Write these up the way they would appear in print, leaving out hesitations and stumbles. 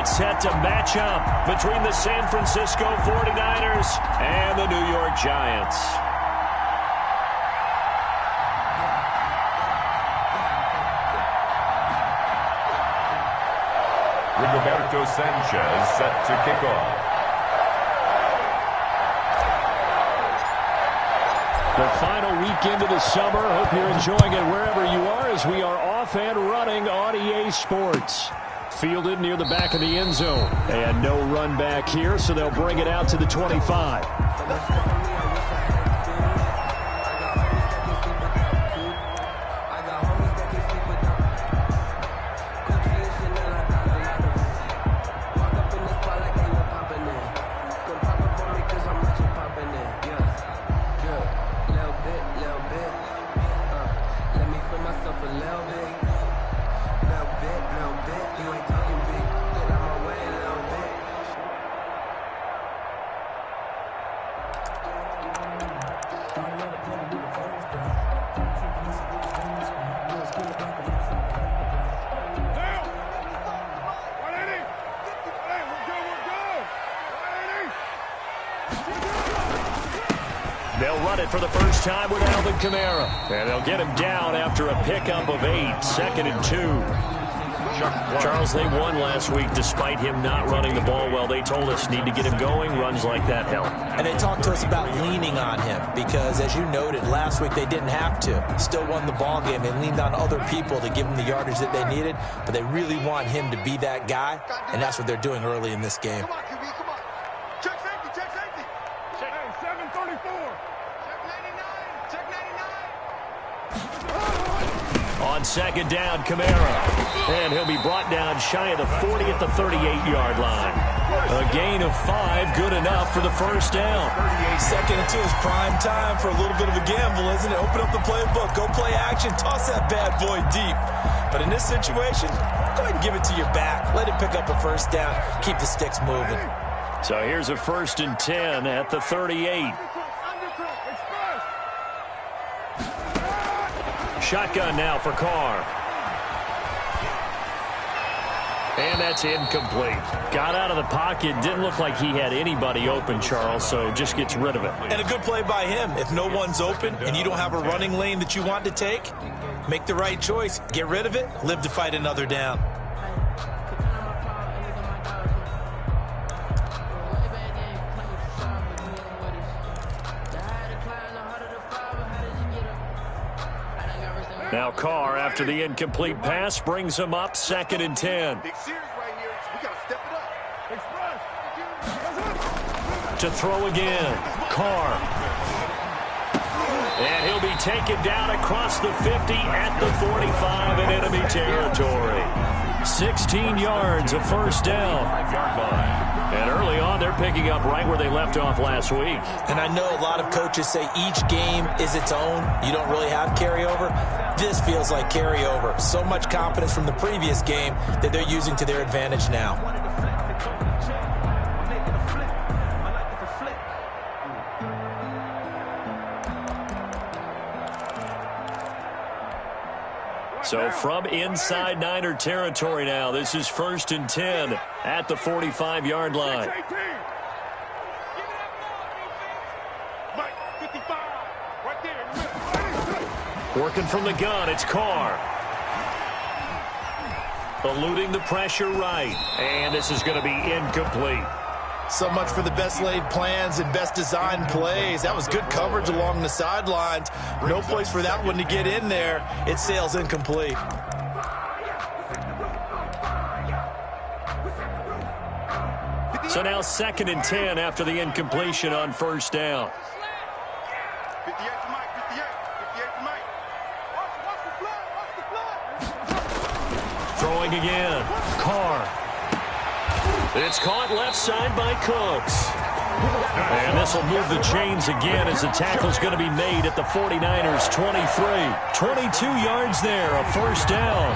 It's set to match up between the San Francisco 49ers and the New York Giants. Rigoberto Sanchez set to kick off. The final weekend of the summer. Hope you're enjoying it wherever you are as we are off and running on EA Sports. Fielded near the back of the end zone. And no run back here, so they'll bring it out to the 25. They'll run it for the first time with Alvin Kamara. And they'll get him down after a pickup of 8, 2nd and 2. Charles, they won last week despite him not running the ball well. They told us need to get him going. Runs like that help. And they talked to us about leaning on him because, as you noted, last week they didn't have to. Still won the ball game. They leaned on other people to give them the yardage that they needed, but they really want him to be that guy, and that's what they're doing early in this game. On second down, Kamara. And he'll be brought down shy of the 40 at the 38-yard line. A gain of 5, good enough for the first down. 2nd and 2 is prime time for a little bit of a gamble, isn't it? Open up the playbook, go play action, toss that bad boy deep. But in this situation, go ahead and give it to your back. Let him pick up a first down, keep the sticks moving. So here's a 1st and 10 at the 38. Shotgun now for Carr. And that's incomplete. Got out of the pocket. Didn't look like he had anybody open, Charles, so just gets rid of it. And a good play by him. If no one's open and you don't have a running lane that you want to take, make the right choice. Get rid of it. Live to fight another down. Now Carr, after the incomplete pass, brings him up 2nd and 10. To throw again, Carr. And he'll be taken down across the 50 at the 45 in enemy territory. 16 yards, a first down. And early on, they're picking up right where they left off last week. And I know a lot of coaches say each game is its own. You don't really have carryover. This feels like carryover. So much confidence from the previous game that they're using to their advantage now. So from inside Niner territory now, this is 1st and 10 at the 45-yard line. Working from the gun, it's Carr. Eluding the pressure right. And this is going to be incomplete. So much for the best laid plans and best designed plays. That was good coverage along the sidelines. No place for that one to get in there. It sails incomplete. So now 2nd and 10 after the incompletion on first down. Throwing again. Carr. It's caught left side by Cooks. And this will move the chains again as the tackle's going to be made at the 49ers' 23. 22 yards there, a first down.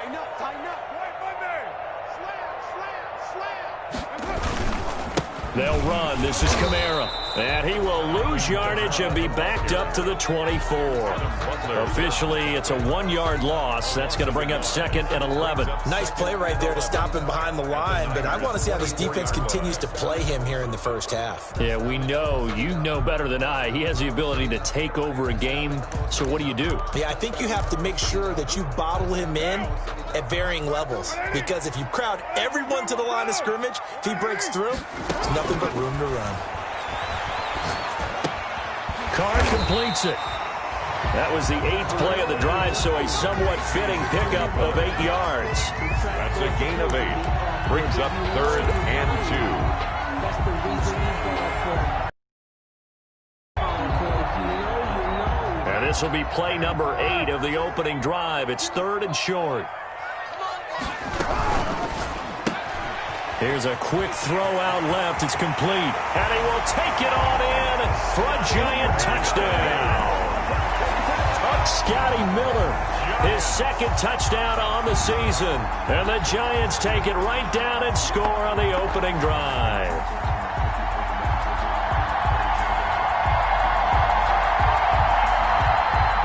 Tighten up, tighten up. They'll run. This is Kamara. And he will lose yardage and be backed up to the 24. Officially, it's a 1-yard loss. That's going to bring up 2nd and 11. Nice play right there to stop him behind the line, but I want to see how this defense continues to play him here in the first half. Yeah, we know. You know better than I. He has the ability to take over a game. So what do you do? Yeah, I think you have to make sure that you bottle him in at varying levels, because if you crowd everyone to the line of scrimmage, if he breaks through, it's nothing but room to run. Carr completes it. That was the 8th play of the drive, so a somewhat fitting pickup of 8 yards. That's a gain of 8. Brings up 3rd and 2. And this will be play number 8 of the opening drive. It's 3rd and short. Here's a quick throw out left. It's complete. And he will take it on in for a Giant touchdown. Scotty Miller, his 2nd touchdown on the season. And the Giants take it right down and score on the opening drive.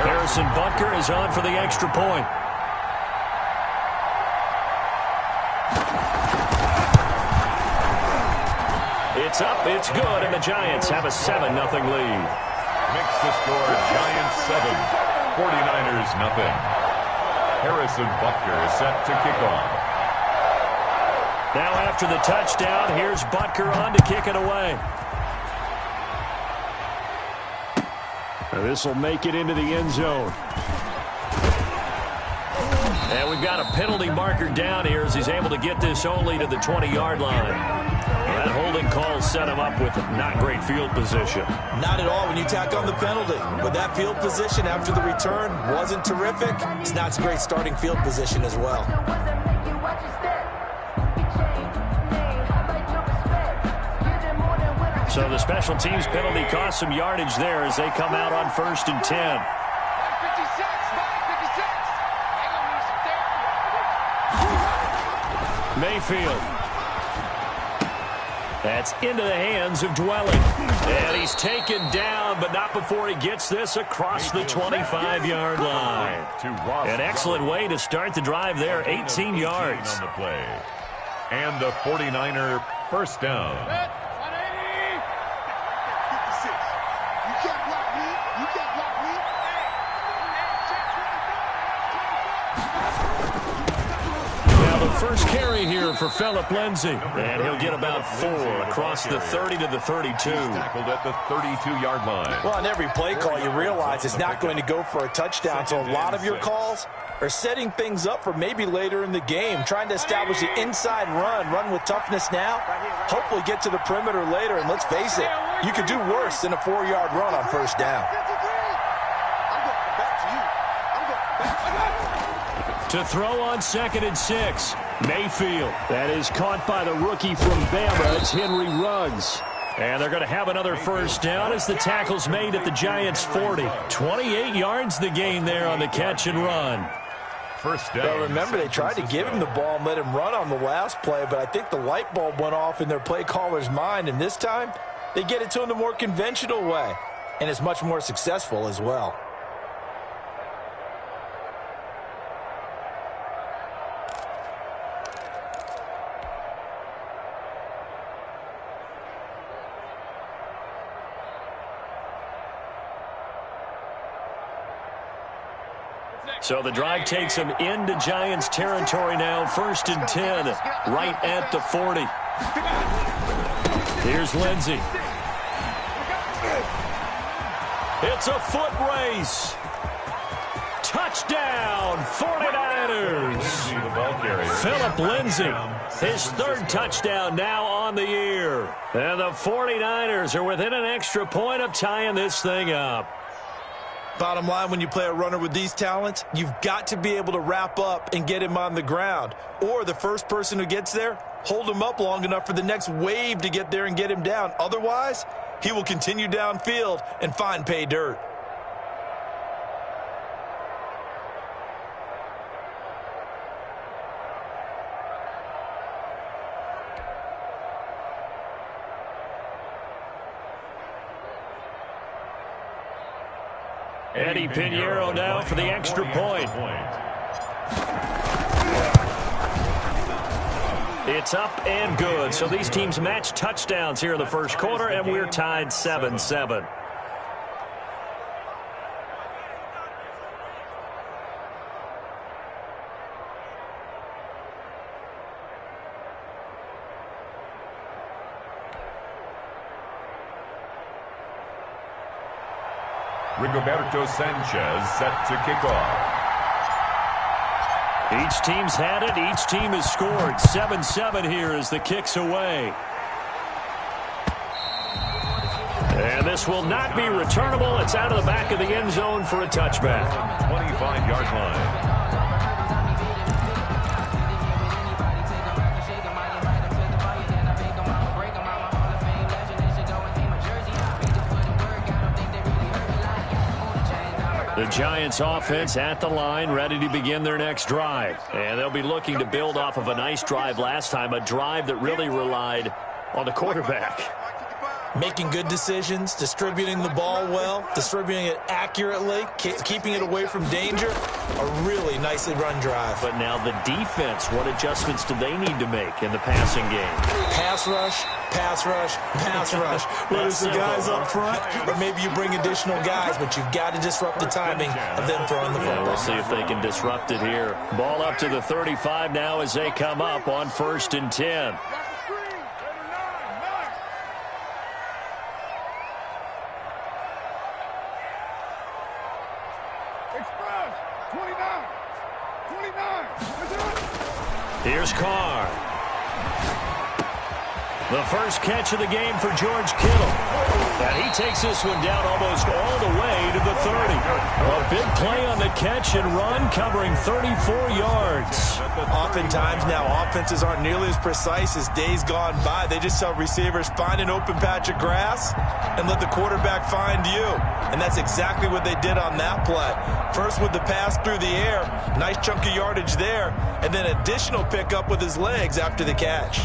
Harrison Butker is on for the extra point. It's up, it's good, and the Giants have a 7-0 lead. Makes the score Giants 7, 49ers nothing. Harrison Butker is set to kick off. Now after the touchdown, here's Butker on to kick it away. This will make it into the end zone. And we've got a penalty marker down here as he's able to get this only to the 20-yard line. That holding call set him up with not great field position. Not at all when you tack on the penalty. But that field position after the return wasn't terrific. It's not a great starting field position as well. So the special teams penalty cost some yardage there as they come out on 1st and 10. Mayfield. That's into the hands of Dwelling. And he's taken down, but not before he gets this across the 25-yard line. An excellent way to start the drive there, 18 yards. On the play. And a 49er first down. First carry here for Phillip Lindsay. And he'll get about 4 across the 30 to the 32. Tackled at the 32-yard line. Well, on every play call, you realize it's not going to go for a touchdown. So a lot of your calls are setting things up for maybe later in the game, trying to establish the inside run with toughness now, hopefully get to the perimeter later. And let's face it, you could do worse than a 4-yard run on first down. To throw on 2nd and 6. Mayfield. That is caught by the rookie from Bama. It's Henry Ruggs. And they're going to have another first down as the tackle's made at the Giants' 40. 28 yards the gain there on the catch and run. First down. Well, remember, they tried to give him the ball and let him run on the last play, but I think the light bulb went off in their play caller's mind, and this time they get it to him the more conventional way, and it's much more successful as well. So the drive takes him into Giants territory now. 1st and 10, right at the 40. Here's Lindsay. It's a foot race. Touchdown, 49ers. Phillip Lindsay, his 3rd touchdown now on the year. And the 49ers are within an extra point of tying this thing up. Bottom line, when you play a runner with these talents, you've got to be able to wrap up and get him on the ground. Or the first person who gets there, hold him up long enough for the next wave to get there and get him down. Otherwise, he will continue downfield and find pay dirt. Eddie Pinheiro now for the extra point. It's up and good. So these teams match touchdowns here in the first quarter, and we're tied 7-7. Rigoberto Sanchez set to kick off. Each team's had it. Each team has scored. 7-7 here as the kick's away. And this will not be returnable. It's out of the back of the end zone for a touchback. 25-yard line. The Giants offense at the line, ready to begin their next drive. And they'll be looking to build off of a nice drive last time, a drive that really relied on the quarterback. Making good decisions, distributing the ball well, distributing it accurately, keeping it away from danger. A really nicely run drive. But now the defense, what adjustments do they need to make in the passing game? Pass rush, pass rush, pass rush. Whether it's the guys up front, or maybe you bring additional guys, but you've got to disrupt the timing of them throwing the football. We'll see if they can disrupt it here. Ball up to the 35 now as they come up on 1st and 10. Here's Carr. The first catch of the game for George Kittle. And he takes this one down almost all the way to the 30. A big play on the catch and run, covering 34 yards. Oftentimes now offenses aren't nearly as precise as days gone by. They just tell receivers, find an open patch of grass and let the quarterback find you. And that's exactly what they did on that play. First with the pass through the air, nice chunk of yardage there, and then additional pickup with his legs after the catch.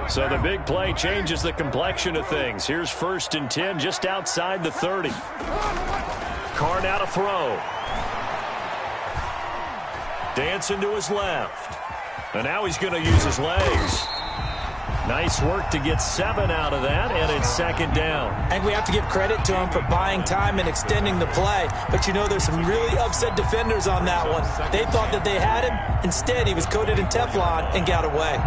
So the big play changes the complexion of things. Here's 1st and 10 just outside the 30. Carr now to throw. Dancing to his left. And now he's going to use his legs. Nice work to get 7 out of that, and it's 2nd down. I think we have to give credit to him for buying time and extending the play. But, you know, there's some really upset defenders on that one. They thought that they had him. Instead, he was coated in Teflon and got away.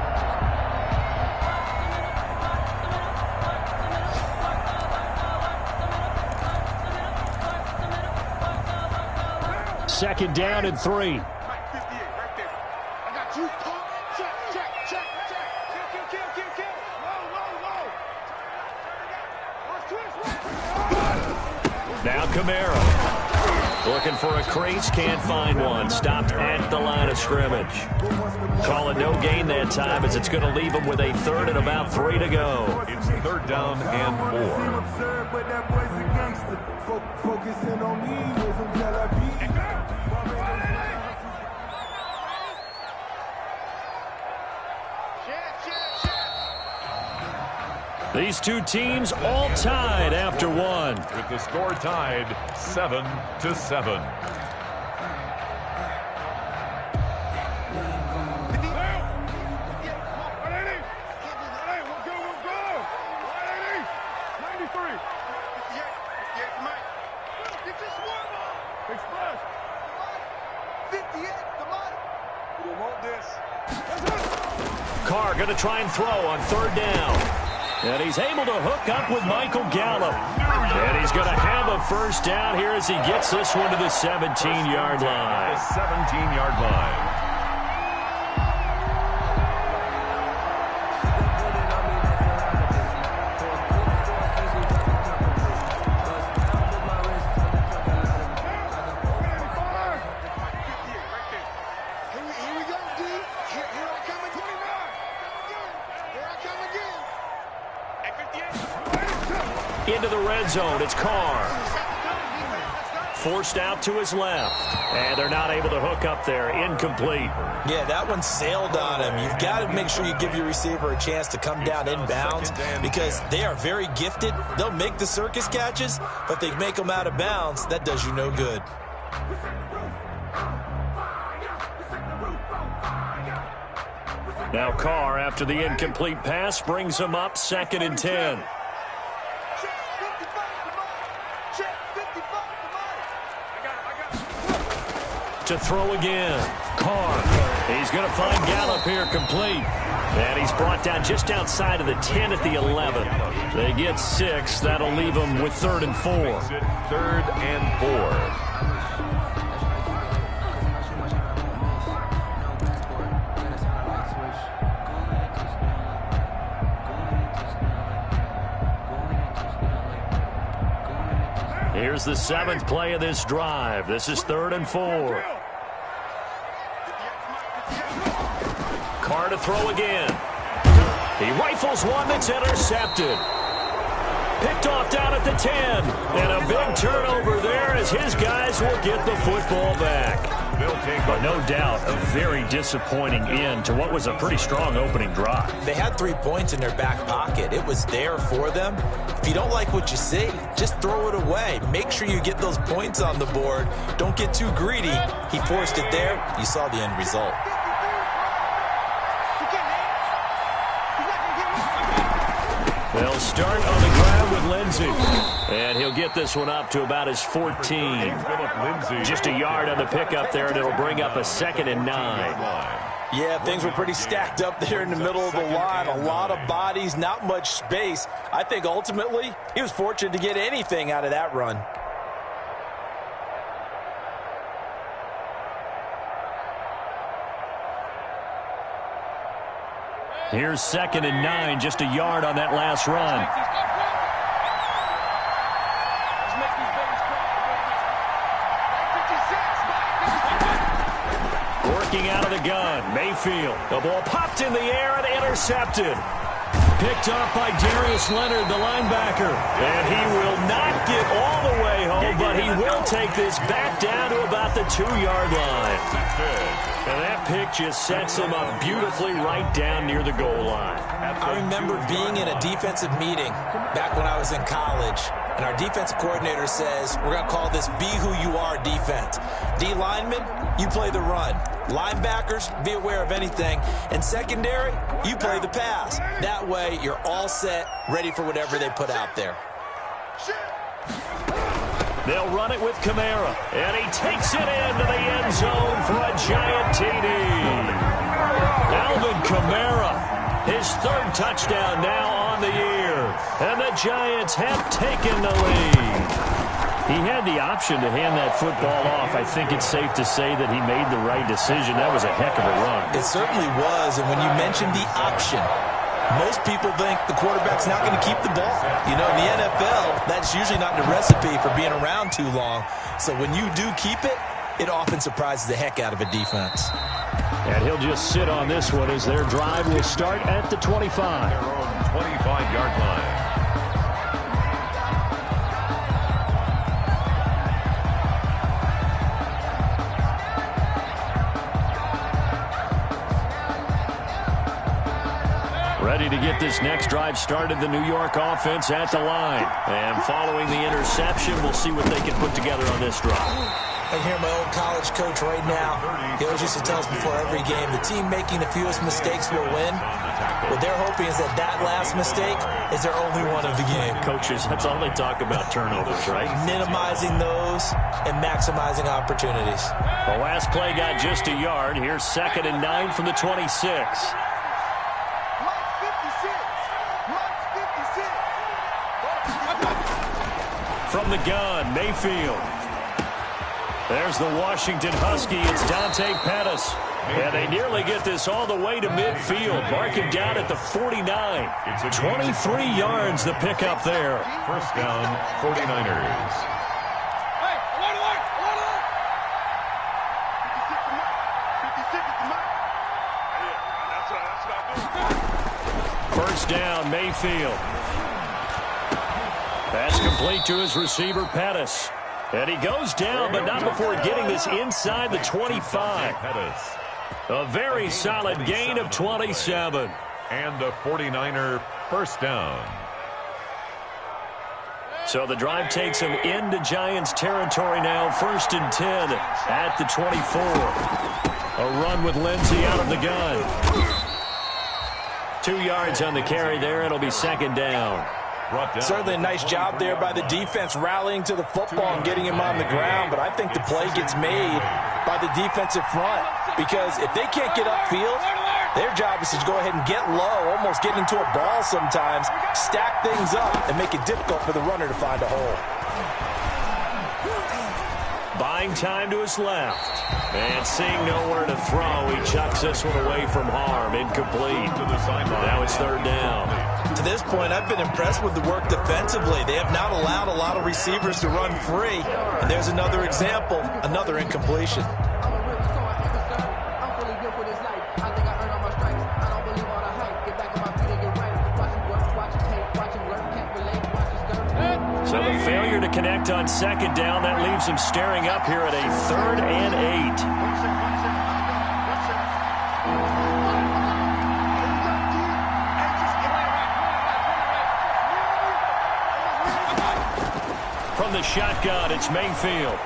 Second down and 3. Now Kamara. Looking for a crease, can't find one. Stopped at the line of scrimmage. Call it no gain that time as it's going to leave him with a 3rd and about 3 to go. It's 3rd down and 4. These two teams all tied after one. With the score tied 7-7. Carr going to try and throw on 3rd down. And he's able to hook up with Michael Gallup. And he's going to have a 1st down here as he gets this one to the 17-yard line. The 17-yard line. Into the red zone, it's Carr. forced out to his left. And they're not able to hook up there. Incomplete. Yeah, that one sailed on him. You've got to make sure you give your receiver a chance to come down inbounds because they are very gifted. They'll make the circus catches, but if they make them out of bounds, that does you no good. Now Carr, after the incomplete pass, brings him up 2nd and 10. To throw again. Carr. He's going to find Gallup here complete. And he's brought down just outside of the 10 at the 11. They get 6. That'll leave them with 3rd and 4. 3rd and 4. Here's the 7th play of this drive. This is 3rd and 4. Carr to throw again. He rifles one that's intercepted. Picked off down at the 10. And a big turnover there as his guys will get the football back. But no doubt, a very disappointing end to what was a pretty strong opening drive. They had 3 points in their back pocket. It was there for them. If you don't like what you see, just throw it away. Make sure you get those points on the board. Don't get too greedy. He forced it there. You saw the end result. They'll start on the ground with Lindsey. And he'll get this one up to about his 14. Just a yard on the pickup there, and it'll bring up a 2nd and 9. Yeah, things were pretty stacked up there in the middle of the line. A lot of bodies, not much space. I think ultimately he was fortunate to get anything out of that run. Here's 2nd and 9, just a yard on that last run. Working out of the gun, Mayfield. The ball popped in the air and intercepted. Picked up by Darius Leonard, the linebacker. And he will not get all the way home, but he will take this back down to about the 2-yard line. And that pick just sets him up beautifully right down near the goal line. I remember being in a defensive meeting back when I was in college, and our defensive coordinator says, we're going to call this Be Who You Are defense. D linemen, you play the run. Linebackers, be aware of anything. And secondary, you play the pass. That way, you're all set, ready for whatever they put out there. They'll run it with Kamara, and he takes it into the end zone for a giant TD. Alvin Kamara, his 3rd touchdown now on the year, and the Giants have taken the lead. He had the option to hand that football off. I think it's safe to say that he made the right decision. That was a heck of a run. It certainly was, and when you mentioned the option, most people think the quarterback's not going to keep the ball. You know, in the NFL, that's usually not the recipe for being around too long. So when you do keep it, it often surprises the heck out of a defense. And he'll just sit on this one as their drive will start at the 25. Their own 25-yard line. Ready to get this next drive started, the New York offense at the line. And following the interception, we'll see what they can put together on this drive. I hear my old college coach right now. He always used to tell us before every game, the team making the fewest mistakes will win. What they're hoping is that last mistake is their only one of the game. Coaches, that's all they talk about, turnovers, right? Minimizing those and maximizing opportunities. The last play got just a yard. Here's 2nd and 9 from the 26. From the gun, Mayfield. There's the Washington Husky. It's Dante Pettis. And they nearly get this all the way to midfield. Mark him down at the 49. 23 yards the pickup there. First down, 49ers. First down, Mayfield. Pass complete to his receiver, Pettis. And he goes down, but not before getting this inside the 25. A very solid gain of 27. And a 49er first down. So the drive takes him into Giants territory now. 1st and 10 at the 24. A run with Lindsey out of the gun. 2 yards on the carry there. It'll be 2nd down. Certainly a nice job there by the defense rallying to the football and getting him on the ground, but I think the play gets made by the defensive front because if they can't get upfield, their job is to go ahead and get low, almost get into a ball sometimes, stack things up, and make it difficult for the runner to find a hole. Buying time to his left. And seeing nowhere to throw, he chucks this one away from harm. Incomplete. Now it's 3rd down. To this point, I've been impressed with the work defensively. They have not allowed a lot of receivers to run free. And there's another example, another incompletion. So the failure to connect on 2nd down, that leaves him staring up here at a 3rd and 8. From the shotgun, it's Mayfield.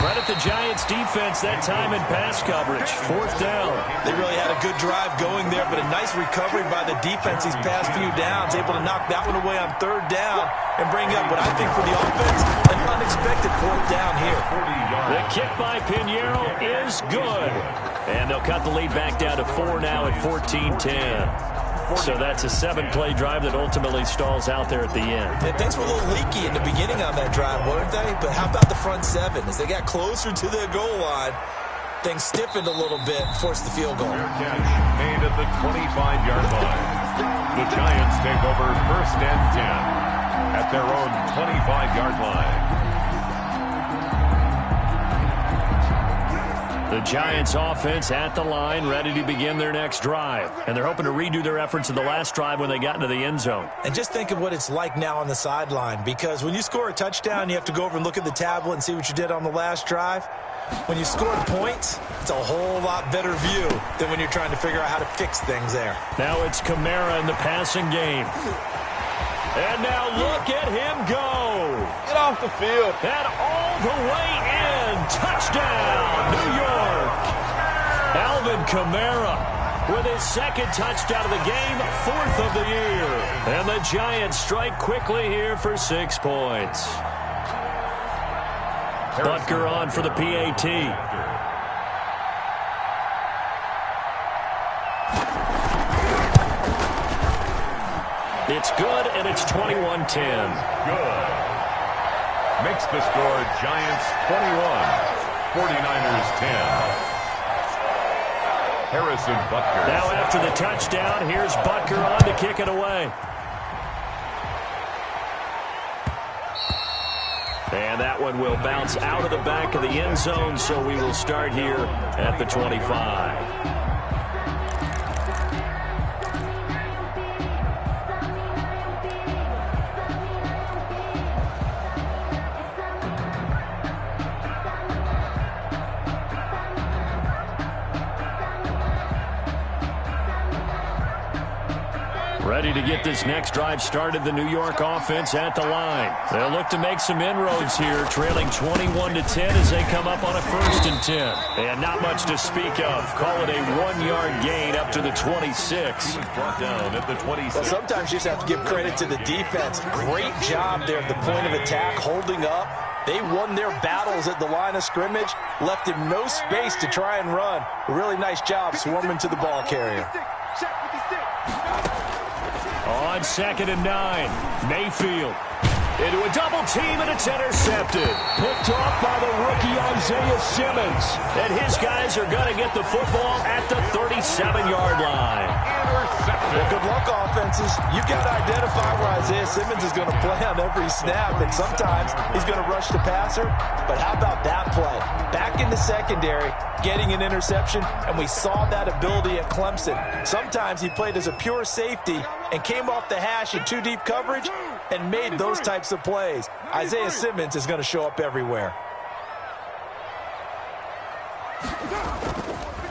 Credit the Giants defense that time in pass coverage. 4th down. They really had a good drive going there, but a nice recovery by the defense these past few downs. Able to knock that one away on 3rd down and bring up what I think for the offense, an unexpected 4th down here. The kick by Pinheiro is good. And they'll cut the lead back down to 4 now at 14-10. So that's a 7-play drive that ultimately stalls out there at the end. Yeah, things were a little leaky in the beginning on that drive, weren't they? But how about the front 7? As they got closer to their goal line, things stiffened a little bit and forced the field goal. Catch made at the 25-yard line. The Giants take over 1st and 10 at their own 25-yard line. The Giants offense at the line, ready to begin their next drive. And they're hoping to redo their efforts in the last drive when they got into the end zone. And just think of what it's like now on the sideline, because when you score a touchdown, you have to go over and look at the tablet and see what you did on the last drive. When you scored points, it's a whole lot better view than when you're trying to figure out how to fix things there. Now it's Kamara in the passing game. And now look at him go. Get off the field. And all the way in. Touchdown, New York. Alvin Kamara with his 2nd touchdown of the game, 4th of the year. And the Giants strike quickly here for 6 points. Butker on for the PAT. It's good, and it's 21-10. Good. Makes the score Giants 21, 49ers 10. Harrison Butker. Now after the touchdown, here's Butker on to kick it away. And that one will bounce out of the back of the end zone, so we will start here at the 25. Ready to get this next drive started, the New York offense at the line. They'll look to make some inroads here, trailing 21-10 as they come up on a 1st and 10. And not much to speak of. Call it a 1-yard gain up to the 26. Brought down at the 26. Well, sometimes you just have to give credit to the defense. Great job there at the point of attack, holding up. They won their battles at the line of scrimmage, left him no space to try and run. A really nice job swarming to the ball carrier. On 2nd and 9, Mayfield into a double team, and it's intercepted. Picked off by the rookie Isaiah Simmons. And his guys are going to get the football at the 37-yard line. Well, good luck, offenses. You've got to identify where Isaiah Simmons is going to play on every snap, and sometimes he's going to rush the passer. But how about that play? Back in the secondary, getting an interception, and we saw that ability at Clemson. Sometimes he played as a pure safety and came off the hash in 2 deep coverage, and made those types of plays. Isaiah Simmons is going to show up everywhere.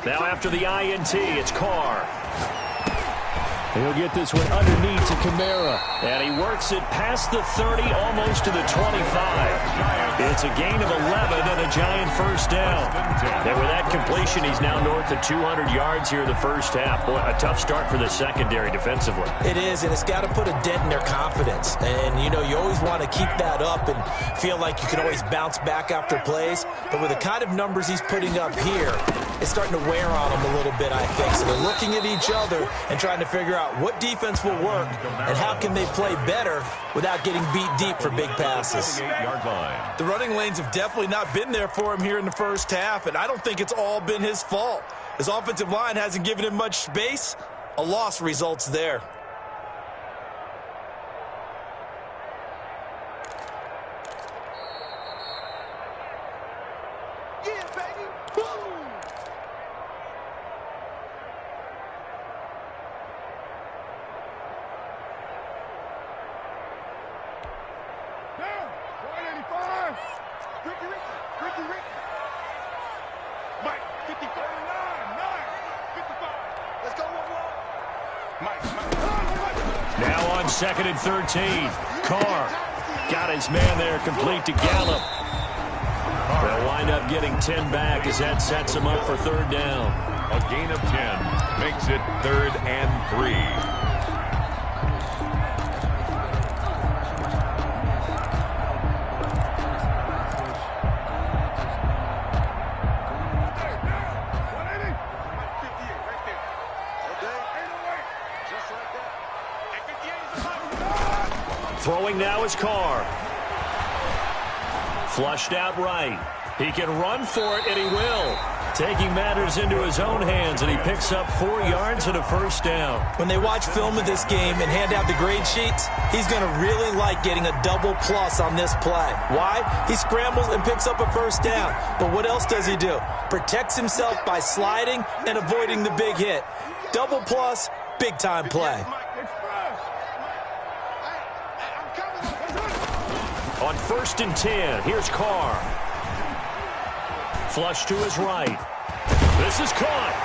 Now after the INT, it's Carr. He'll get this one underneath to Kamara. And he works it past the 30, almost to the 25. It's a gain of 11 and a Giant first down. And with that completion, he's now north of 200 yards here in the first half. Boy, a tough start for the secondary defensively. It is, and it's got to put a dent in their confidence. And, you know, you always want to keep that up and feel like you can always bounce back after plays. But with the kind of numbers he's putting up here, it's starting to wear on them a little bit, I think. So they're looking at each other and trying to figure out what defense will work and how can they play better without getting beat deep for big passes. The running lanes have definitely not been there for him here in the first half, and I don't think it's all been his fault. His offensive line hasn't given him much space. A loss results there. Now on 2nd and 13. Carr got his man there, complete to Gallup. They'll wind up getting 10 back as that sets him up for 3rd down. A gain of 10 makes it 3rd and 3. Throwing now is Carr. Flushed out right. He can run for it, and he will. Taking matters into his own hands, and he picks up 4 yards and a first down. When they watch film of this game and hand out the grade sheets, he's going to really like getting a double plus on this play. Why? He scrambles and picks up a first down. But what else does he do? Protects himself by sliding and avoiding the big hit. Double plus, big-time play. On 1st and 10, here's Carr. Flush to his right. This is caught.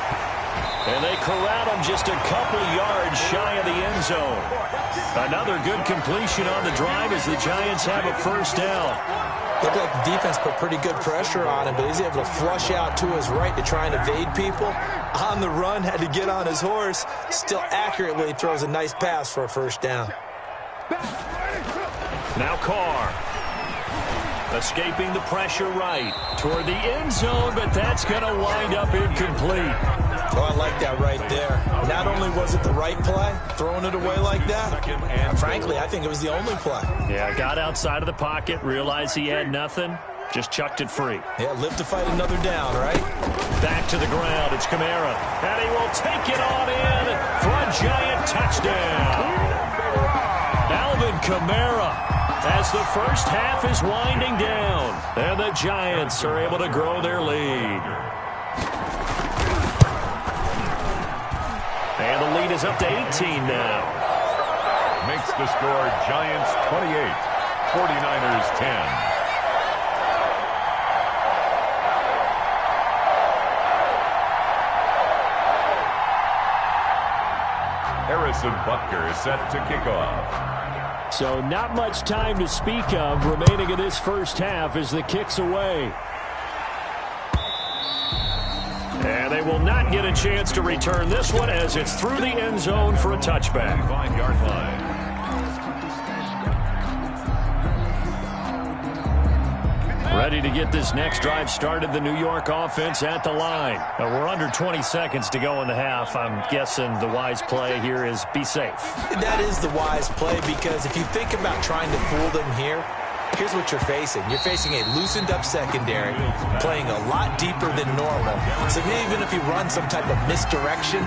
And they corral him just a couple yards shy of the end zone. Another good completion on the drive as the Giants have a first down. Looked like the defense put pretty good pressure on him, but he's able to flush out to his right to try and evade people. On the run, had to get on his horse. Still accurately throws a nice pass for a first down. Now Carr. Escaping the pressure right toward the end zone, but that's going to wind up incomplete. Oh, I like that right there. Not only was it the right play, throwing it away like that, frankly, I think it was the only play. Yeah, got outside of the pocket, realized he had nothing, just chucked it free. Yeah, live to fight another down, right? Back to the ground, it's Kamara, and he will take it on in for a Giant touchdown. Alvin Kamara, as the first half is winding down, and the Giants are able to grow their lead. And the lead is up to 18 now. Makes the score Giants 28, 49ers 10. Harrison Butker is set to kick off. So not much time to speak of remaining in this first half as the kick's away. And they will not get a chance to return this one as it's through the end zone for a touchback. 5-yard line. Ready to get this next drive started, the New York offense at the line. We're under 20 seconds to go in the half. I'm guessing the wise play here is be safe. That is the wise play, because if you think about trying to fool them here, here's what you're facing. You're facing a loosened up secondary, playing a lot deeper than normal. So even if you run some type of misdirection,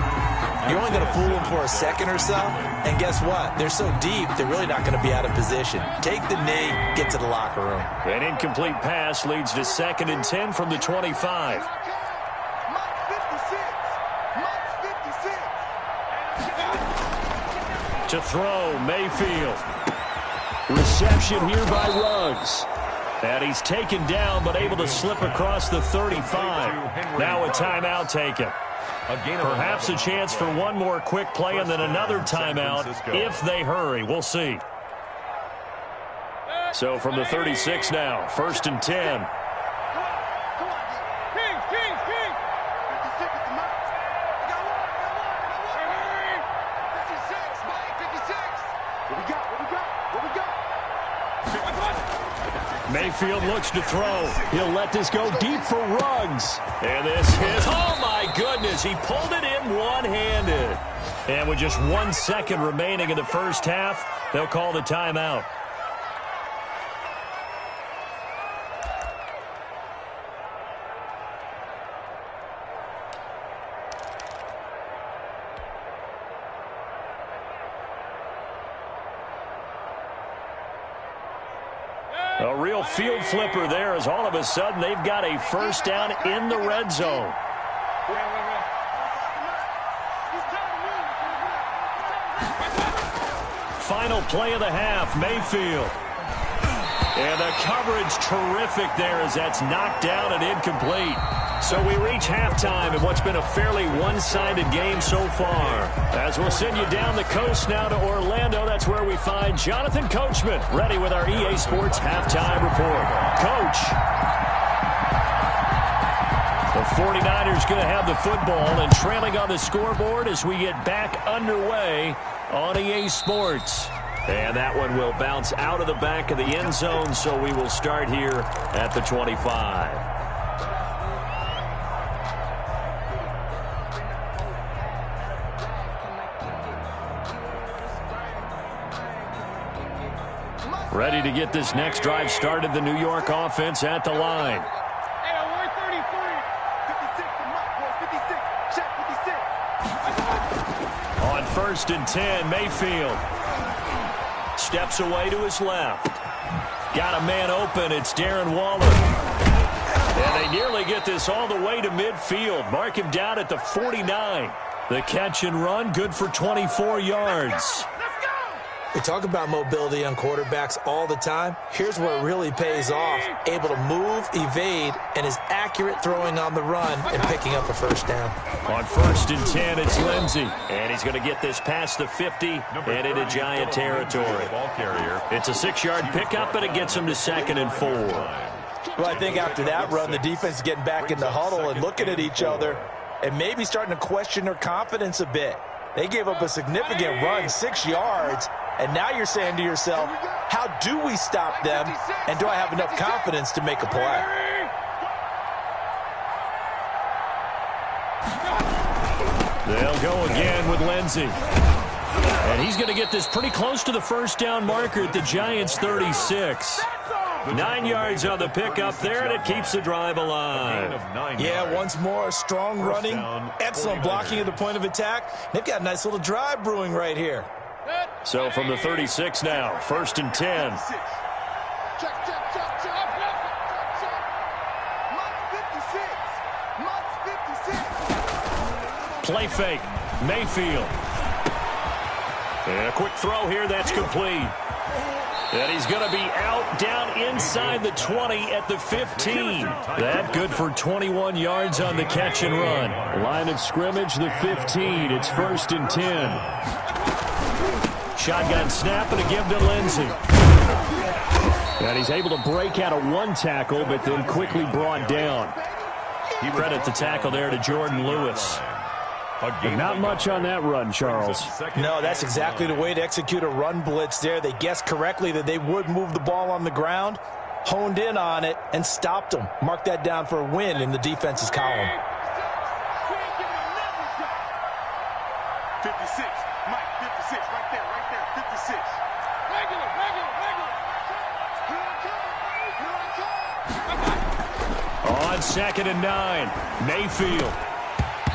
you're only going to fool them for a second or so. And guess what? They're so deep, they're really not going to be out of position. Take the knee, get to the locker room. An incomplete pass leads to 2nd and 10 from the 25. To throw, Mayfield. Reception here by Ruggs. And he's taken down, but able to slip across the 35. Now a timeout taken. Perhaps a chance for one more quick play and then another timeout if they hurry. We'll see. So from the 36 now, 1st and 10. Mayfield looks to throw. He'll let this go deep for Ruggs. And this is, oh my goodness, he pulled it in one-handed. And with just 1 second remaining in the first half, they'll call the timeout. A real field flipper there as all of a sudden they've got a first down in the red zone. Final play of the half, Mayfield. And the coverage terrific there as that's knocked down and incomplete. So we reach halftime in what's been a fairly one-sided game so far. As we'll send you down the coast now to Orlando, that's where we find Jonathan Coachman ready with our EA Sports Halftime Report. Coach. The 49ers going to have the football and trailing on the scoreboard as we get back underway on EA Sports. And that one will bounce out of the back of the end zone, so we will start here at the 25. Ready to get this next drive started, the New York offense at the line. On 1st and 10, Mayfield steps away to his left. Got a man open. It's Darren Waller. And they nearly get this all the way to midfield. Mark him down at the 49. The catch and run, good for 24 yards. We talk about mobility on quarterbacks all the time. Here's where it really pays off. Able to move, evade, and is accurate throwing on the run and picking up a first down. On 1st and 10, it's Lindsey. And he's going to get this past the 50 and into Giant territory. It's a 6-yard pickup, and it gets him to 2nd and 4. Well, I think after that run, the defense is getting back in the huddle and looking at each other and maybe starting to question their confidence a bit. They gave up a significant run, 6 yards. And now you're saying to yourself, how do we stop them, and do I have enough confidence to make a play? They'll go again with Lindsey. And he's going to get this pretty close to the first down marker at the Giants' 36. 9 yards on the pickup there, and it keeps the drive alive. Yeah, once more, strong running, excellent blocking at the point of attack. They've got a nice little drive brewing right here. So from the 36 now, 1st and 10. Play fake, Mayfield. And a quick throw here, that's complete. And he's going to be out down inside the 20 at the 15. That good for 21 yards on the catch and run. Line of scrimmage, the 15. It's 1st and 10. Shotgun snap and a give to Lindsey. And he's able to break out of one tackle, but then quickly brought down. Credit the tackle there to Jordan Lewis. But not much on that run, Charles. No, that's exactly the way to execute a run blitz there. They guessed correctly that they would move the ball on the ground, honed in on it, and stopped them. Mark that down for a win in the defense's column. 56. Mike, 56. Right there. 56. Regular. On 2nd and 9, Mayfield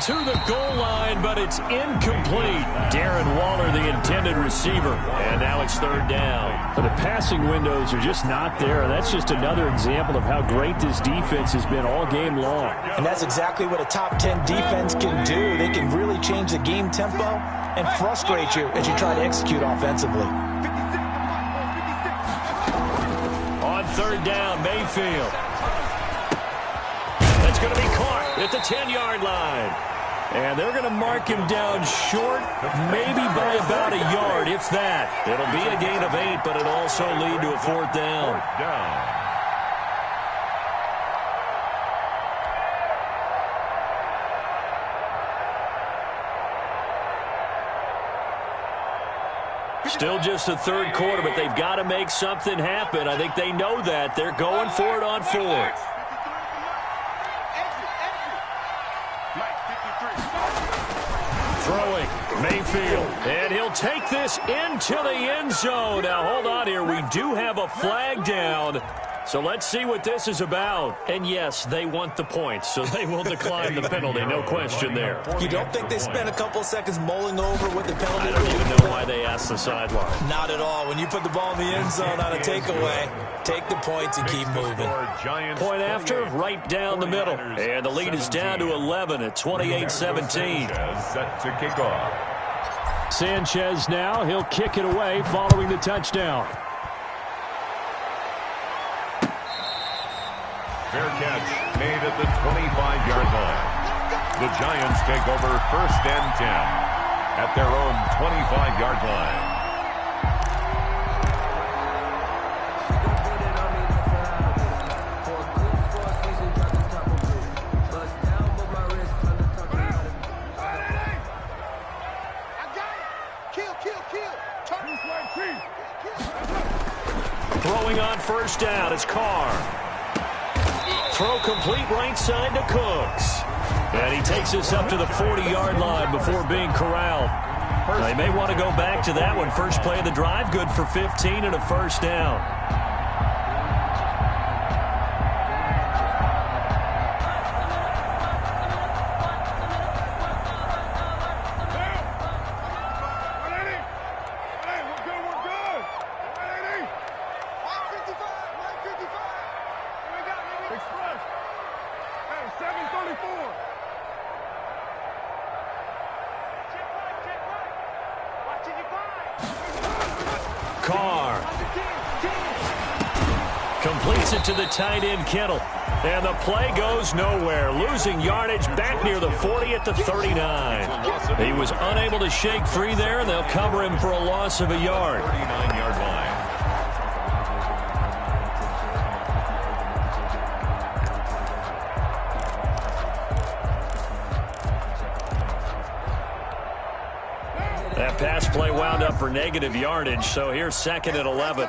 to the goal line, but it's incomplete. Darren Waller, the intended receiver, and now it's 3rd down. But the passing windows are just not there, and that's just another example of how great this defense has been all game long. And that's exactly what a top 10 defense can do. They can really change the game tempo and frustrate you as you try to execute offensively. third down, Mayfield. That's going to be caught at the 10-yard line. And they're going to mark him down short, maybe by about a yard, if that. It'll be a gain of 8, but it'll also lead to a fourth down. Still just the third quarter, but they've got to make something happen. I think they know that. They're going for it on fourth. Throwing, Mayfield, and he'll take this into the end zone. Now, hold on here. We do have a flag down, so let's see what this is about. And, yes, they want the points, so they will decline the penalty. No question there. You don't think they spent a couple of seconds mulling over what the penalty I don't even know why they asked the sideline. Not at all. When you put the ball in the end zone on a takeaway, take the points and keep moving. Point after, right down the middle. And the lead is down to 11 at 28-17. Set to kick off. Sanchez now. He'll kick it away following the touchdown. Fair catch made at the 25-yard line. The Giants take over first and 10 at their own 25-yard line. Throwing on first down is Carr. Throw complete right side to Cooks. And he takes us up to the 40-yard line before being corralled. They may want to go back to that one. First play of the drive, good for 15 and a first down. Carr completes it to the tight end, Kittle. And the play goes nowhere. Losing yardage back near the 40 at the 39. He was unable to shake free there, and they'll cover him for a loss of a yard. 39-yard line. That pass play wound up for negative yardage, so here's second and 11.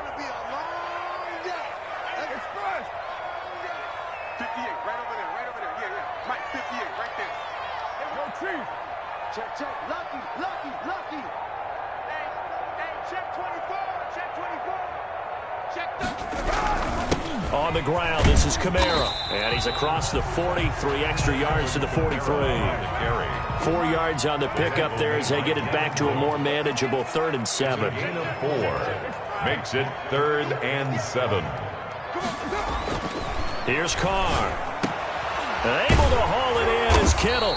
Lucky. Hey, check 24. Check the... On the ground, this is Kamara. And he's across the 40, 3 extra yards to the 43. 4 yards on the pickup there as they get it back to a more manageable 3rd and 7. 4 makes it 3rd and 7. Here's Carr. And able to haul it in is Kittle.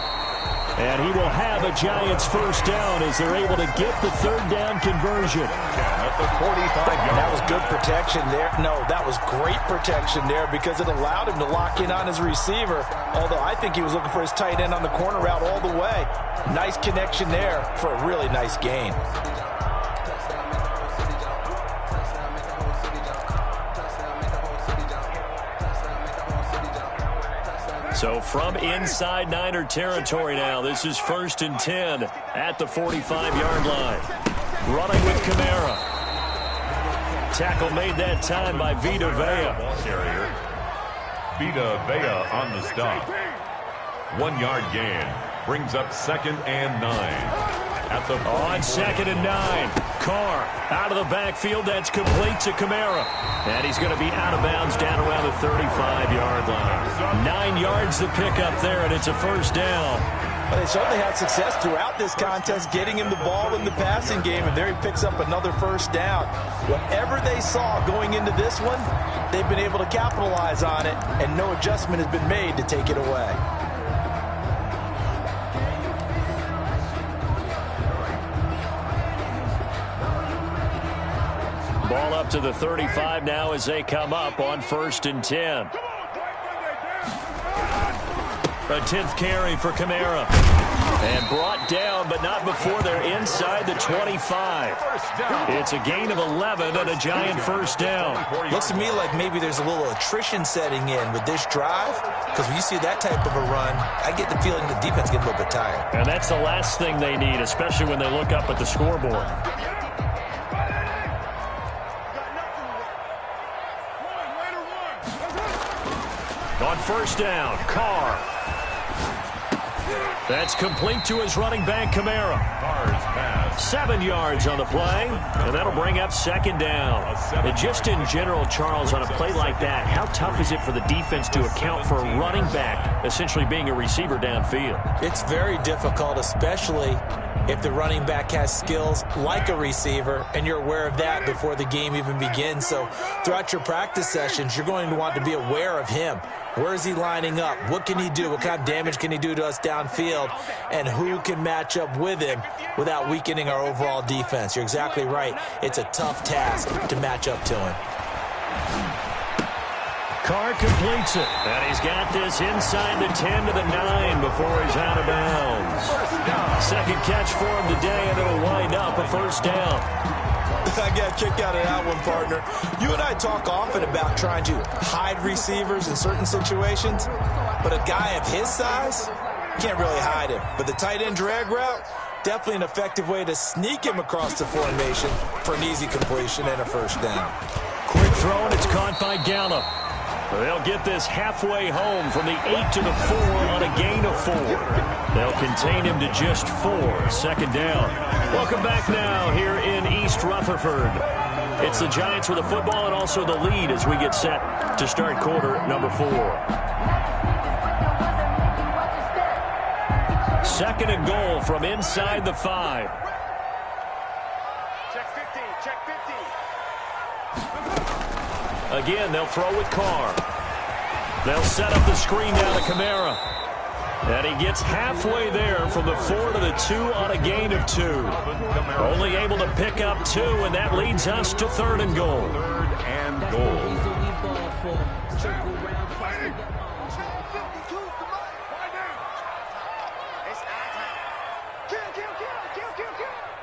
And he will have a Giants first down as they're able to get the 3rd down conversion. At the 45-yard. That was good protection there. No, that was great protection there because it allowed him to lock in on his receiver. Although I think he was looking for his tight end on the corner route all the way. Nice connection there for a really nice gain. So from inside Niner territory now, this is 1st and 10 at the 45-yard line. Running with Kamara. Tackle made that time by Vita Vea. Vita Vea on the stop. 1 yard gain brings up 2nd and 9. At the on 2nd and 9. Carr out of the backfield. That's complete to Kamara. And he's going to be out of bounds down around the 35-yard line. 9 yards to pick up there, and it's a first down. Well, they certainly had success throughout this contest getting him the ball in the passing game, and there he picks up another first down. Whatever they saw going into this one, they've been able to capitalize on it, and no adjustment has been made to take it away. Ball up to the 35 now as they come up on 1st and 10. A 10th carry for Kamara. And brought down, but not before they're inside the 25. It's a gain of 11 and a giant first down. Looks to me like maybe there's a little attrition setting in with this drive, because when you see that type of a run, I get the feeling the defense gets a little bit tired. And that's the last thing they need, especially when they look up at the scoreboard. On 1st down, Carr. That's complete to his running back, Kamara. 7 yards on the play, and that'll bring up 2nd down. And just in general, Charles, on a play like that, how tough is it for the defense to account for a running back essentially being a receiver downfield? It's very difficult, especially if the running back has skills like a receiver, and you're aware of that before the game even begins. So throughout your practice sessions, you're going to want to be aware of him. Where is he lining up? What can he do? What kind of damage can he do to us downfield? And who can match up with him without weakening our overall defense? You're exactly right. It's a tough task to match up to him. Carr completes it, and he's got this inside the 10 to the 9 before he's out of bounds. 2nd catch for him today, and it'll wind up a 1st down. I got a kick out of that one, partner. You and I talk often about trying to hide receivers in certain situations, but a guy of his size, you can't really hide him. But the tight end drag route, definitely an effective way to sneak him across the formation for an easy completion and a 1st down. Quick throw, and it's caught by Gallup. They'll get this halfway home from the 8 to the 4 on a gain of 4. They'll contain him to just 4. 2nd down. Welcome back now here in East Rutherford. It's the Giants with the football and also the lead as we get set to start quarter number 4. 2nd and goal from inside the 5. Check 15, check 15. Again, they'll throw with Carr. They'll set up the screen down to Kamara. And he gets halfway there from the 4 to the 2 on a gain of 2. Only able to pick up 2, and that leads us to 3rd and goal. 3rd and goal.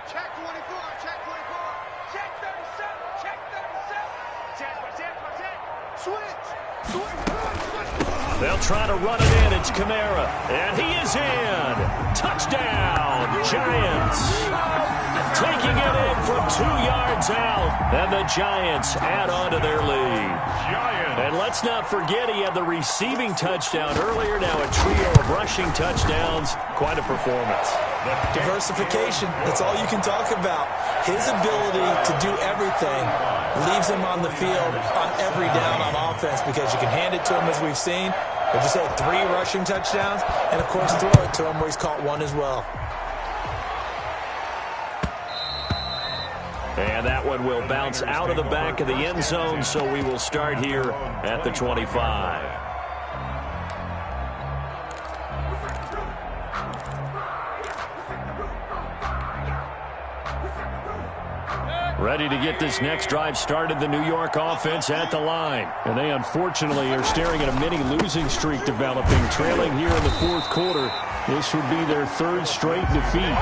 Check 24, check 24, check 37, check 37. Switch. They'll try to run it in. It's Kamara. And he is in. Touchdown, Giants. Taking it in from 2 yards out. And the Giants add on to their lead. And let's not forget he had the receiving touchdown earlier. Now a trio of rushing touchdowns. Quite a performance. Diversification, that's all you can talk about. His ability to do everything leaves him on the field on every down on offense, because you can hand it to him, as we've seen. But just had 3 rushing touchdowns, and, of course, throw it to him where he's caught 1 as well. And that one will bounce out of the back of the end zone, so we will start here at the 25. Ready to get this next drive started, the New York offense at the line. And they unfortunately are staring at a mini losing streak developing, trailing here in the 4th quarter. This would be their 3rd straight defeat.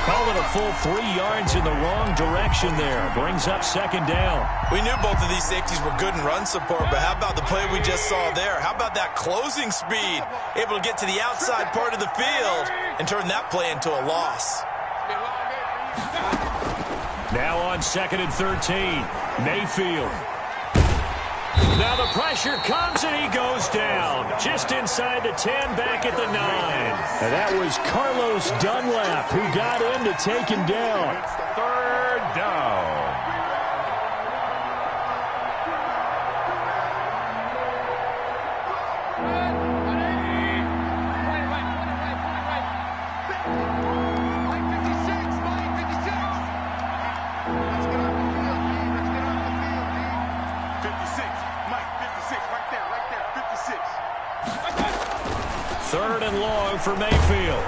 Call it a full 3 yards in the wrong direction there. Brings up 2nd down. We knew both of these safeties were good in run support, but how about the play we just saw there? How about that closing speed? Able to get to the outside part of the field and turn that play into a loss. Now on 2nd and 13, Mayfield. Now the pressure comes and he goes down. Just inside the 10, back at the 9. And that was Carlos Dunlap who got in to take him down. 3rd down. Third and long for Mayfield.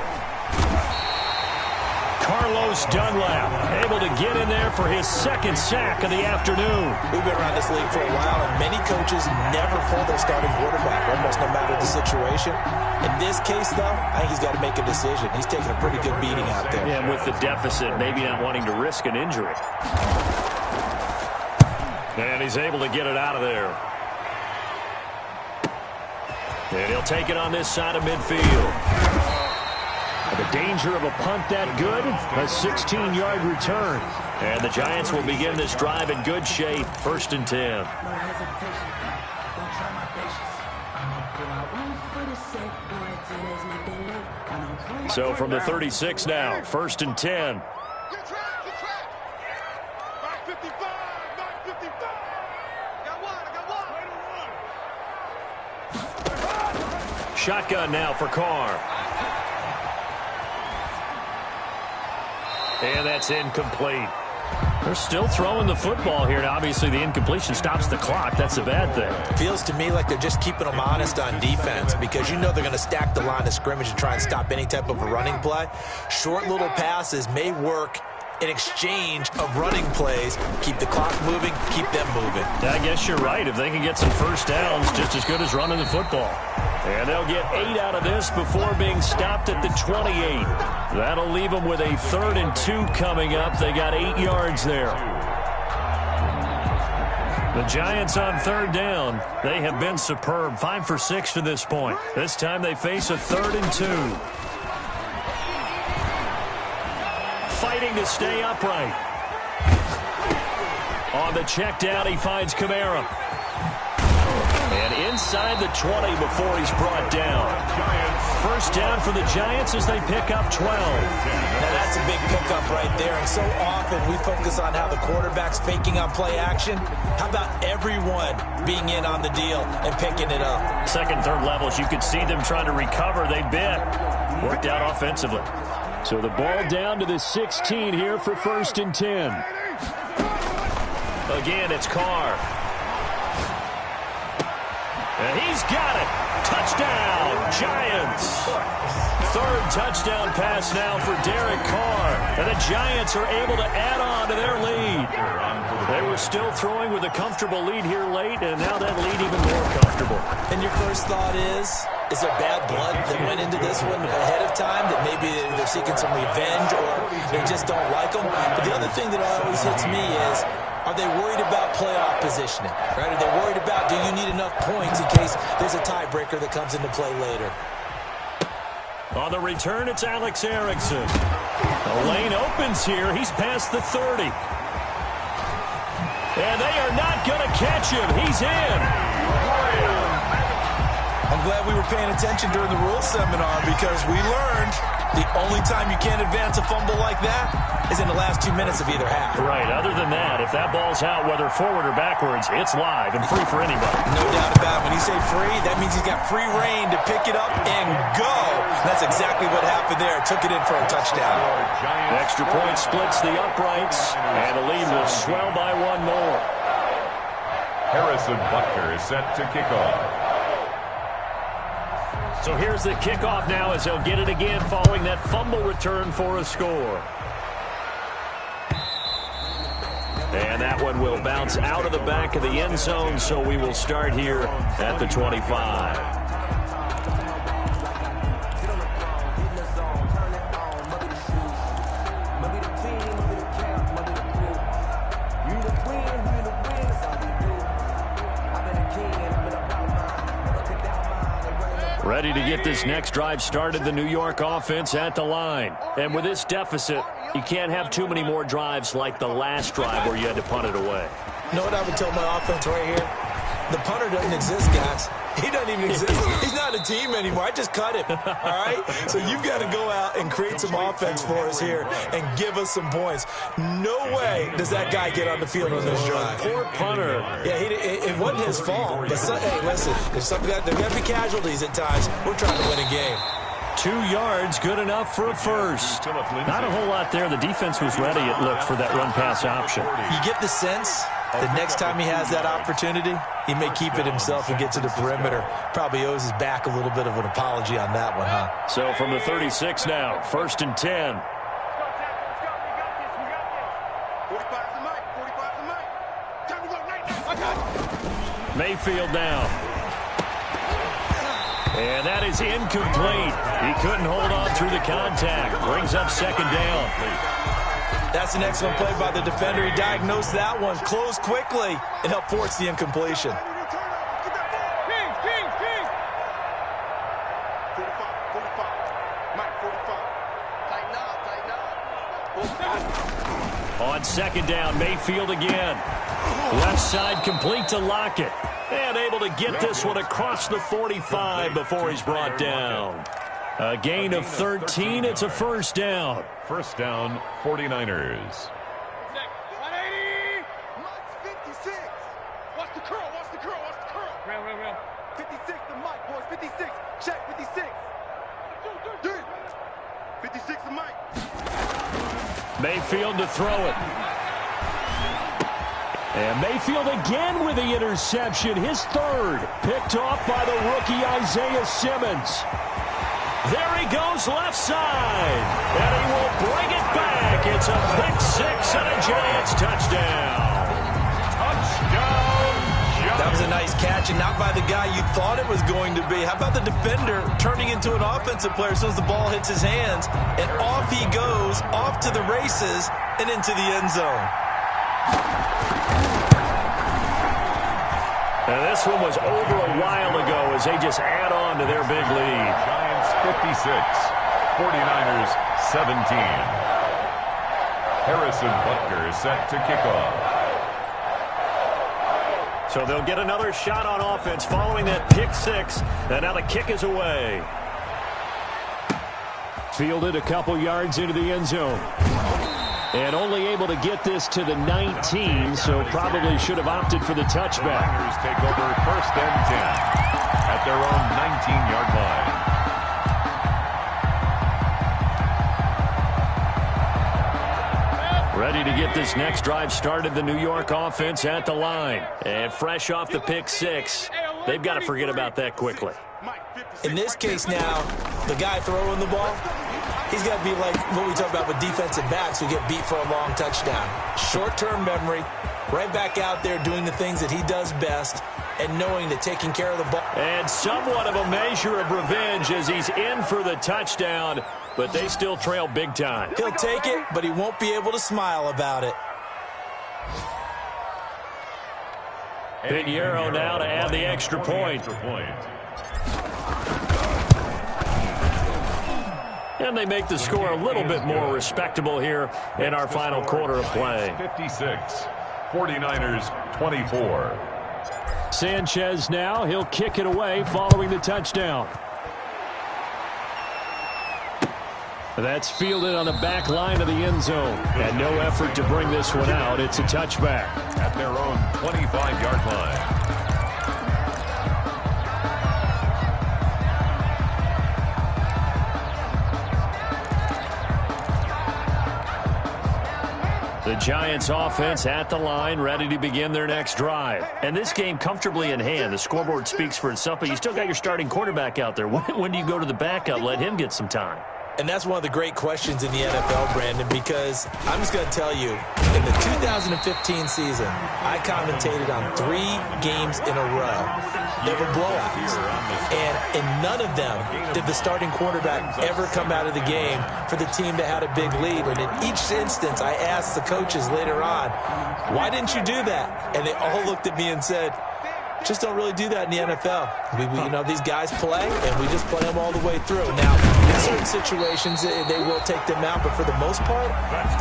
Carlos Dunlap able to get in there for his second sack of the afternoon. We've been around this league for a while, and many coaches never pull their starting quarterback, almost no matter the situation. In this case, though, I think he's got to make a decision. He's taking a pretty good beating out there. Yeah, and with the deficit, maybe not wanting to risk an injury. And he's able to get it out of there. And he'll take it on this side of midfield. The danger of a punt that good, a 16-yard return. And the Giants will begin this drive in good shape, 1st and 10. So from the 36 now, 1st and 10. Shotgun now for Carr. And that's incomplete. They're still throwing the football here. Now, obviously, the incompletion stops the clock. That's a bad thing. Feels to me like they're just keeping them honest on defense because you know they're going to stack the line of scrimmage and try and stop any type of a running play. Short little passes may work in exchange of running plays. Keep the clock moving, keep them moving. I guess you're right. If they can get some first downs, just as good as running the football. And they'll get 8 out of this before being stopped at the 28. That'll leave them with a 3rd and 2 coming up. They got 8 yards there. The Giants on 3rd down. They have been superb. 5 for 6 to this point. This time they face a 3rd and 2. Fighting to stay upright. On the check down, he finds Kamara. And inside the 20 before he's brought down. 1st down for the Giants as they pick up 12. Now that's a big pickup right there. And so often we focus on how the quarterback's faking on play action. How about everyone being in on the deal and picking it up? 2nd, 3rd levels, you could see them trying to recover. They bit. Worked out offensively. So the ball down to the 16 here for 1st and 10. Again, it's Carr. And he's got it. Touchdown, Giants. 3rd touchdown pass now for Derek Carr. And the Giants are able to add on to their lead. They were still throwing with a comfortable lead here late, and now that lead even more comfortable. And your first thought is there bad blood that went into this one ahead of time, that maybe they're seeking some revenge or they just don't like them? But the other thing that always hits me is, are they worried about playoff positioning? Right? Are they worried about, do you need enough points in case there's a tiebreaker that comes into play later? On the return, it's Alex Erickson. The lane opens here. He's past the 30. And they are not going to catch him. He's in. I'm glad we were paying attention during the rules seminar because we learned the only time you can't advance a fumble like that is in the last 2 minutes of either half. Right. Other than that, if that ball's out, whether forward or backwards, it's live and free for anybody. No doubt about it. When you say free, that means he's got free reign to pick it up and go. That's exactly what happened there. Took it in for a touchdown. Extra point splits the uprights, and the lead will swell by 1 more. Harrison Butker is set to kick off. So here's the kickoff now as he'll get it again following that fumble return for a score. And that one will bounce out of the back of the end zone, so we will start here at the 25. Ready to get this next drive started, the New York offense at the line. And with this deficit, you can't have too many more drives like the last drive where you had to punt it away. You know what I would tell my offense right here? The punter doesn't exist, guys. He doesn't even exist. He's not a team anymore. I just cut him, all right? So you've got to go out and create some offense for us here and give us some points. No way does that guy get on the field on this drive. Poor punter. Yeah, it wasn't his fault. But hey, listen, there's got to be casualties at times. We're trying to win a game. 2 yards, good enough for a first. Not a whole lot there. The defense was ready, it looked, for that run-pass option. You get the sense the next time he has that opportunity, he may keep it himself and get to the perimeter. Probably owes his back a little bit of an apology on that one, huh? So from the 36 now, 1st and 10. Mayfield down. And that is incomplete. He couldn't hold on through the contact. Brings up second down. That's an excellent play by the defender. He diagnosed that one, closed quickly, and helped force the incompletion. On second down, Mayfield again. Left side complete to Lockett. And able to get this one across the 45 before he's brought down. A gain of 13. It's a first down. First down, 49ers. 180. 56. Watch the curl. Watch the curl. Watch the curl. Round. 56 the mic, boys. 56. Check 56. 56 the mic. Mayfield to throw it. And Mayfield again with the interception. His third. Picked off by the rookie Isaiah Simmons. There he goes left side. And he will bring it back. It's a pick six and a Giants touchdown. That was a nice catch, and not by the guy you thought it was going to be. How about the defender turning into an offensive player as soon as the ball hits his hands, and off he goes, off to the races, and into the end zone. And this one was over a while ago as they just add on to their big lead. Giants 56, 49ers 17. Harrison Butker set to kick off. So they'll get another shot on offense following that pick six. And now the kick is away. Fielded a couple yards into the end zone. And only able to get this to the 19, so probably should have opted for the touchback. Niners take over first and 10 at their own 19-yard line. Ready to get this next drive started, the New York offense at the line. And fresh off the pick six, they've got to forget about that quickly. In this case now, the guy throwing the ball, he's got to be like what we talk about with defensive backs who get beat for a long touchdown. Short-term memory, right back out there doing the things that he does best and knowing that taking care of the ball. And somewhat of a measure of revenge as he's in for the touchdown, but they still trail big time. He'll take it, but he won't be able to smile about it. Pinheiro now to add the extra point. And they make the score a little bit more respectable here in our final quarter of play. 56, 49ers 24. Sanchez now, he'll kick it away following the touchdown. That's fielded on the back line of the end zone. And no effort to bring this one out. It's a touchback. At their own 25-yard line. The Giants offense at the line, ready to begin their next drive. And this game comfortably in hand. The scoreboard speaks for itself, but you still got your starting quarterback out there. When do you go to the backup? Let him get some time. And that's one of the great questions in the NFL, Brandon, because I'm just going to tell you, in the 2015 season, I commentated on 3 games in a row. They were blowouts. And in none of them did the starting quarterback ever come out of the game for the team that had a big lead. And in each instance, I asked the coaches later on, why didn't you do that? And they all looked at me and said, just don't really do that in the NFL. You know, these guys play, and we just play them all the way through. Now, in certain situations, they will take them out, but for the most part,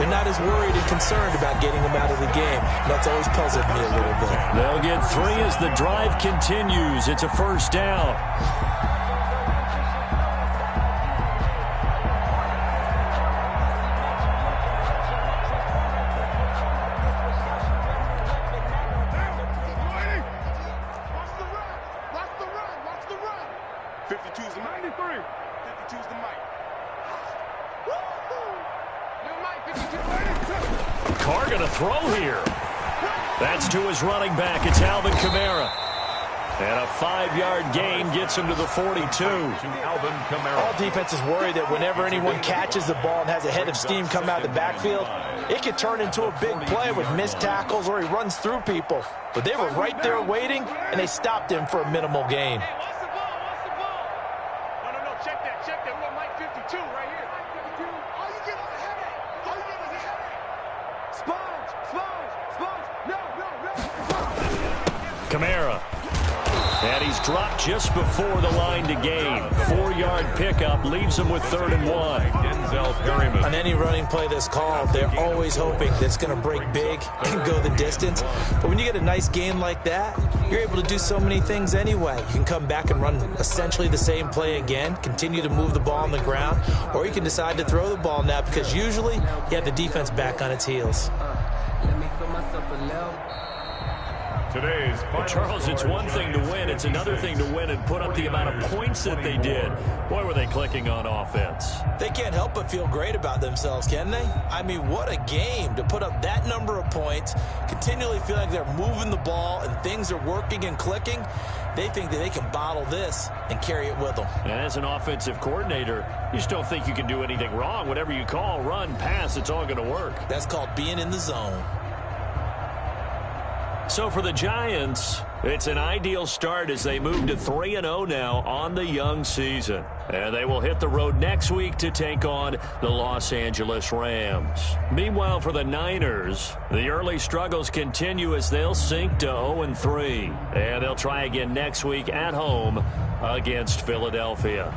they're not as worried and concerned about getting them out of the game. That's always puzzled me a little bit. They'll get 3 as the drive continues. It's a first down. Carr going to throw here. That's to his running back. It's Alvin Kamara. And a 5-yard gain gets him to the 42. All defenses worry that whenever anyone catches the ball and has a head of steam come out of the backfield, It could turn into a big play with missed tackles or he runs through people. But they were right there waiting, and they stopped him for a minimal gain. Hey, what's the ball? What's the ball? No, check that. We got Mike 52 right here. 52. All you get is a headache. All you get is a headache. Sponge. Kamara. And he's dropped just before the line to gain. 4-yard pickup leaves him with 3rd and 1. Denzel Perryman. On any running play that's called, they're always hoping that it's going to break big and go the distance. But when you get a nice gain like that, you're able to do so many things anyway. You can come back and run essentially the same play again, continue to move the ball on the ground, or you can decide to throw the ball now because usually you have the defense back on its heels. Today's Well, Charles, it's one thing to win. It's another thing to win and put up the amount of points that they did. Boy, were they clicking on offense. They can't help but feel great about themselves, can they? I mean, what a game to put up that number of points, continually feel like they're moving the ball and things are working and clicking. They think that they can bottle this and carry it with them. And as an offensive coordinator, you just don't think you can do anything wrong. Whatever you call, run, pass, it's all going to work. That's called being in the zone. So for the Giants, it's an ideal start as they move to 3-0 now on the young season. And they will hit the road next week to take on the Los Angeles Rams. Meanwhile, for the Niners, the early struggles continue as they'll sink to 0-3. And they'll try again next week at home against Philadelphia.